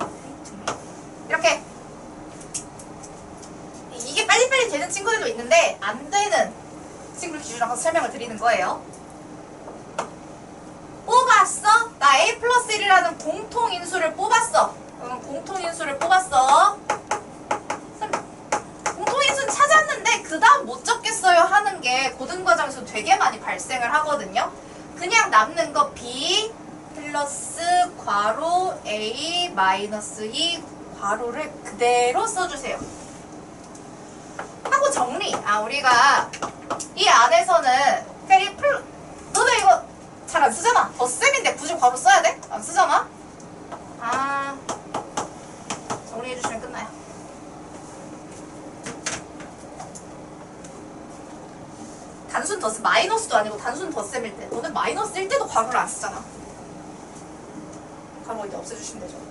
이렇게. 이게 빨리빨리 되는 친구들도 있는데 안 되는 친구들 기준으로 설명을 드리는 거예요. 뽑았어? 나 A 플러스 1이라는 공통인수를 뽑았어. 공통인수를 뽑았어. 공통인수는 찾았는데 그 다음 못 적겠어요 하는 게 고등과정에서 되게 많이 발생을 하거든요. 그냥 남는 거 B 플러스 괄호 A 마이너스 2 괄호를 그대로 써주세요. 하고 정리. 우리가 이 안에서는 그냥 너네 이거 잘 안 쓰잖아. 덧셈인데 굳이 괄호 써야 돼? 안 쓰잖아? 정리해주시면 끝나요. 단순 덧셈, 마이너스도 아니고 단순 덧셈일 때, 너는 마이너스일 때도 괄호를 안 쓰잖아. 괄호 이제 없애주시면 되죠.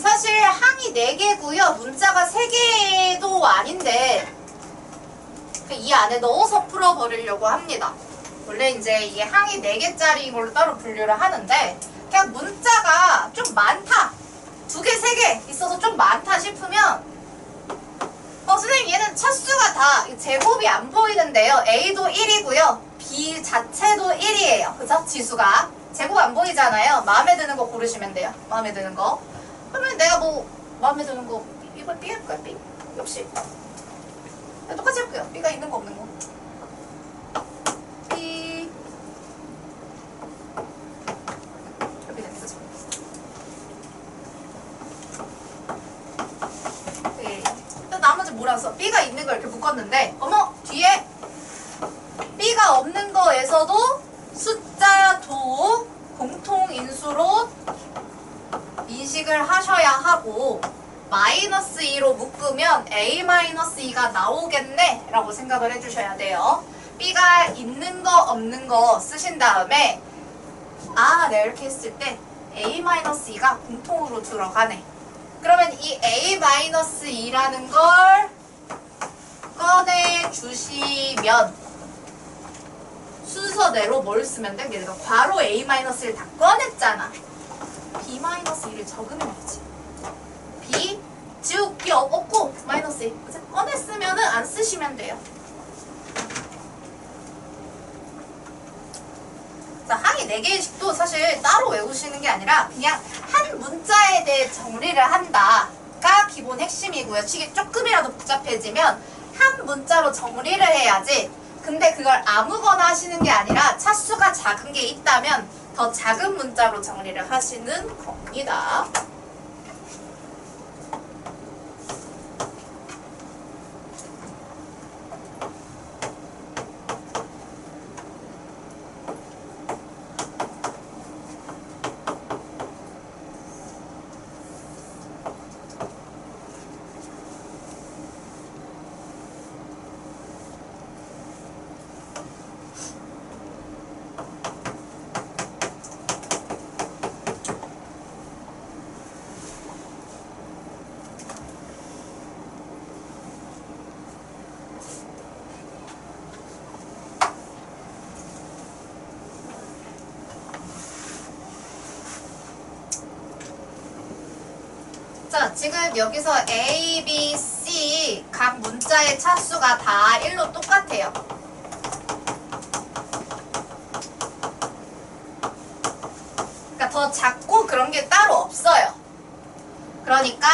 사실 항이 4개고요. 문자가 3개도 아닌데 이 안에 넣어서 풀어버리려고 합니다. 원래 이제 이게 항이 4개짜리인 걸로 따로 분류를 하는데 그냥 문자가 좀 많다. 2개, 3개 있어서 좀 많다 싶으면 선생님 얘는 차수가 다 제곱이 안 보이는데요. A도 1이고요. B 자체도 1이에요. 그죠? 지수가. 제곱 안 보이잖아요. 마음에 드는 거 고르시면 돼요. 마음에 드는 거. 그러면 내가 뭐 마음에 드는 거 이걸 B 할까요? B? 역시 똑같이 할게요. B가 있는 거 없는 거. B 이렇게 되는 거죠. 네. 또 나머지 몰아서 B가 있는 걸 이렇게 묶었는데 어머 뒤에 B가 없는 거에서도 숫자 도 공통인수로 인식을 하셔야 하고 -2로 묶으면 A-2가 나오겠네 라고 생각을 해주셔야 돼요. B가 있는 거 없는 거 쓰신 다음에 내가 이렇게 했을 때 A-2가 공통으로 들어가네. 그러면 이 A-2라는 걸 꺼내주시면 순서대로 뭘 쓰면 돼? 내가 괄호 A-를 다 꺼냈잖아. B-1을 적으면 되지. B, 즉 B 없고 -1. 꺼냈으면은 안 쓰시면 돼요. 자, 항이 4개씩도 사실 따로 외우시는 게 아니라 그냥 한 문자에 대해 정리를 한다가 기본 핵심이고요. 이게 조금이라도 복잡해지면 한 문자로 정리를 해야지. 근데 그걸 아무거나 하시는 게 아니라 차수가 작은 게 있다면 더 작은 문자로 정리를 하시는 겁니다. 자, 지금 여기서 A, B, C 각 문자의 차수가 다 1로 똑같아요. 그러니까 더 작고 그런 게 따로 없어요. 그러니까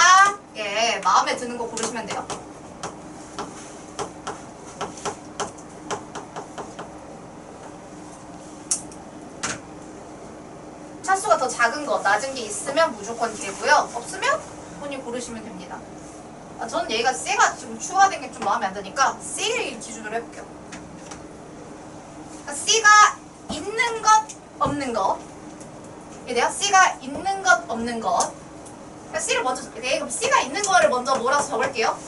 마음에 드는 거 고르시면 돼요. 차수가 더 작은 거, 낮은 게 있으면 무조건 되고요. 없으면 본인이 고르시면 됩니다. 저는 얘가 C가 지금 추가된 게 좀 마음에 안 드니까 C를 기준으로 해볼게요. 그러니까 C가 있는 것, 없는 것. 이래요? C가 있는 것, 없는 것. 그러니까 C를 먼저 적을게요. 그럼 C가 있는 거를 먼저 몰아서 적을게요.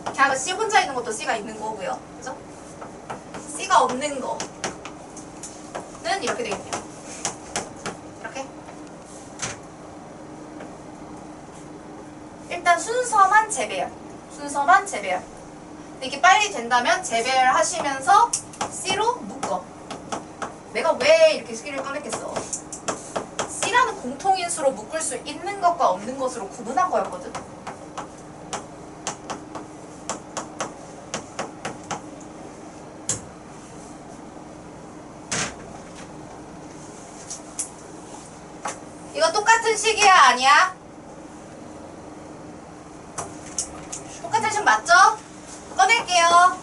그냥 C 혼자 있는 것도 C가 있는 거고요. 그죠? C가 없는 거는 이렇게 되겠네요. 이렇게. 일단 순서만 재배열. 순서만 재배열. 이게 빨리 된다면 재배열하시면서 C로 묶어. 내가 왜 이렇게 C를 꺼냈겠어? C라는 공통인수로 묶을 수 있는 것과 없는 것으로 구분한 거였거든. 이거 똑같은 식이야, 아니야? 똑같은 식 맞죠? 꺼낼게요.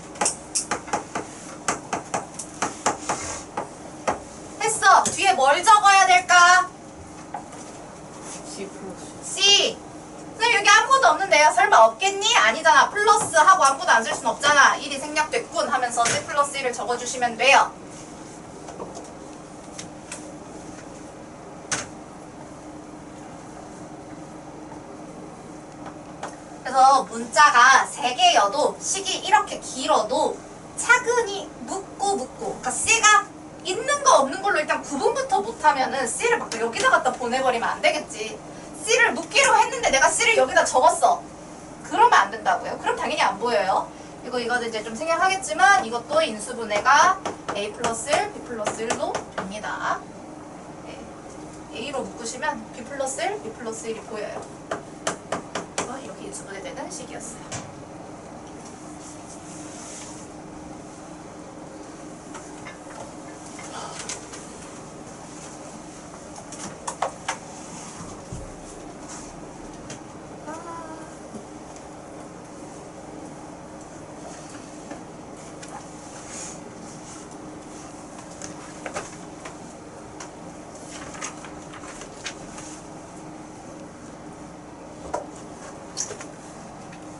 했어. 뒤에 뭘 적어야 될까? C 플러스. C. 선생님 여기 아무것도 없는데요. 설마 없겠니? 아니잖아. 플러스 하고 아무것도 안 쓸 순 없잖아. 1이 생략됐군 하면서 C 플러스 1을 적어주시면 돼요. 그래서 문자가 3개여도 식이 이렇게 길어도 차근히 묶고 그러니까 C가 있는 거 없는 걸로 일단 구분부터 못하면은 C를 막 여기다 갖다 보내버리면 안 되겠지. C를 묻기로 했는데 내가 C를 여기다 적었어. 그러면 안 된다고요. 그럼 당연히 안 보여요. 이거는 이제 좀 생략하겠지만 이것도 인수분해가 A 플러스 1, B 플러스 1로 됩니다. 네. A로 묶으시면 B 플러스 1, B 플러스 1이 보여요. 이렇게 인수분해되는 식이었어요.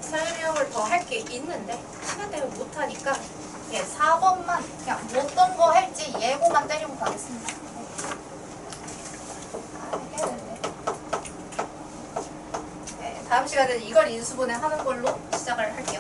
설명을 더 할 게 있는데 시간 때문에 못하니까 4번만 그냥 어떤 거 할지 예고만 때리고 가겠습니다. 네, 다음 시간에는 이걸 인수분해 하는 걸로 시작을 할게요.